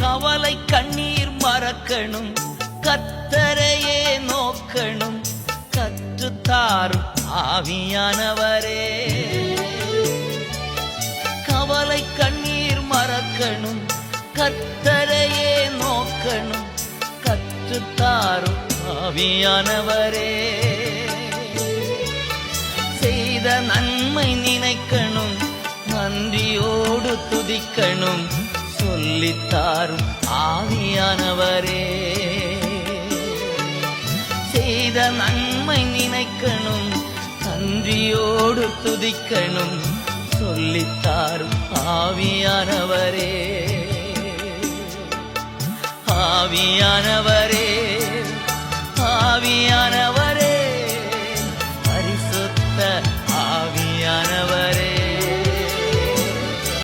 கவலை கண்ணீர் மறக்கணும், கர்த்தரையே நோக்கணும், கற்றுத்தாரும் ஆவியானவரே. கவலை கண்ணீர் மறக்கணும், கர்த்தரையே நோக்கணும், கற்றுத்தாரும் ஆவியானவரே. செய்த நன்மை நினைக்கணும், நன்றியோடு துதிக்கணும், சொல்லித்தாரும் ஆவியானவரே. செய்த நன்மை நினைக்கணும், நன்றியோடு துதிக்கணும், சொல்லித்தாரும் ஆவியானவரே. ஆவியானவரே